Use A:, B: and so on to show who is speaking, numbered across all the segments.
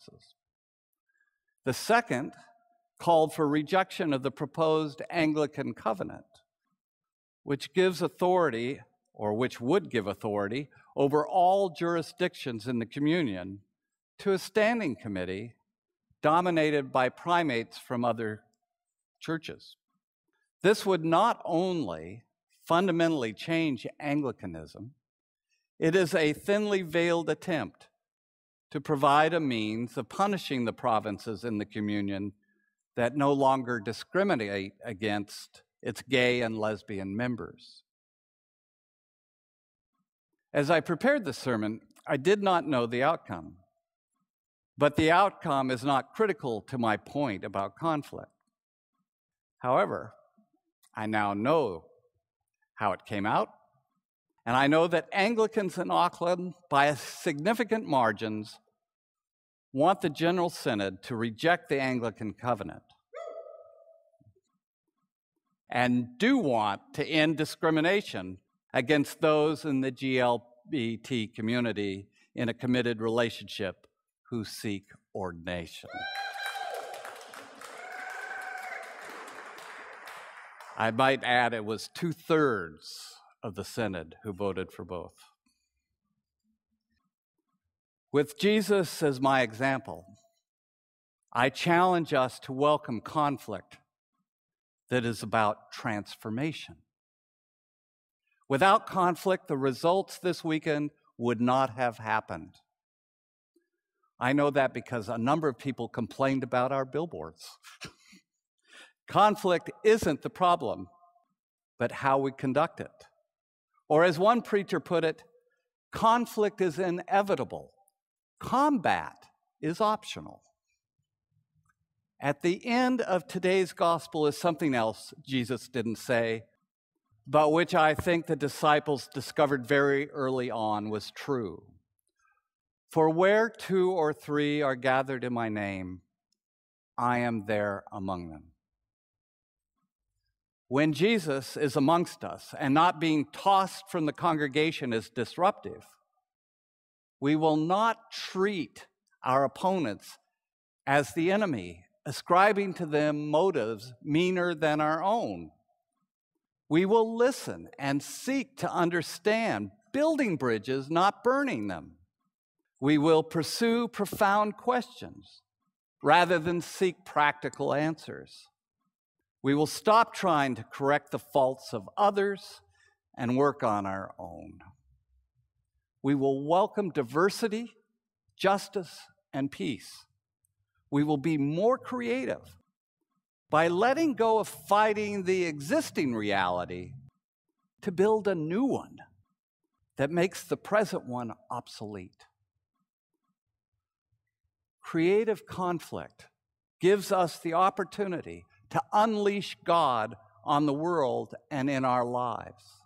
A: provinces. The second called for rejection of the proposed Anglican covenant, which gives authority, or which would give authority, over all jurisdictions in the communion to a standing committee dominated by primates from other churches. This would not only fundamentally change Anglicanism, it is a thinly veiled attempt to provide a means of punishing the provinces in the communion that no longer discriminate against its gay and lesbian members. As I prepared this sermon, I did not know the outcome, but the outcome is not critical to my point about conflict. However, I now know how it came out, and I know that Anglicans in Auckland, by significant margins, want the General Synod to reject the Anglican covenant and do want to end discrimination against those in the LGBT community in a committed relationship who seek ordination. I might add it was 2/3 of the Synod who voted for both. With Jesus as my example, I challenge us to welcome conflict that is about transformation. Without conflict, the results this weekend would not have happened. I know that because a number of people complained about our billboards. Conflict isn't the problem, but how we conduct it. Or as one preacher put it, conflict is inevitable. Combat is optional. At the end of today's gospel is something else Jesus didn't say, but which I think the disciples discovered very early on was true. For where 2 or 3 are gathered in my name, I am there among them. When Jesus is amongst us and not being tossed from the congregation as disruptive, we will not treat our opponents as the enemy, ascribing to them motives meaner than our own. We will listen and seek to understand, building bridges, not burning them. We will pursue profound questions rather than seek practical answers. We will stop trying to correct the faults of others and work on our own. We will welcome diversity, justice, and peace. We will be more creative by letting go of fighting the existing reality to build a new one that makes the present one obsolete. Creative conflict gives us the opportunity to unleash God on the world and in our lives.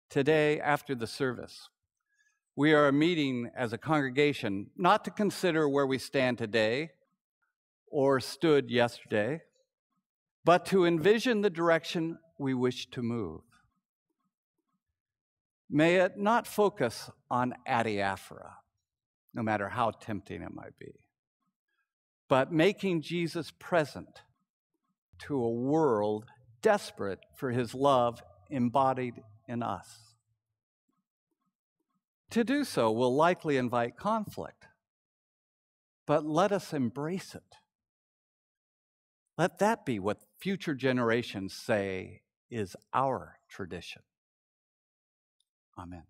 A: Today, after the service, we are meeting as a congregation not to consider where we stand today or stood yesterday, but to envision the direction we wish to move. May it not focus on adiaphora, no matter how tempting it might be, but making Jesus present to a world desperate for his love embodied in us. To do so will likely invite conflict, but let us embrace it. Let that be what future generations say is our tradition. Amen.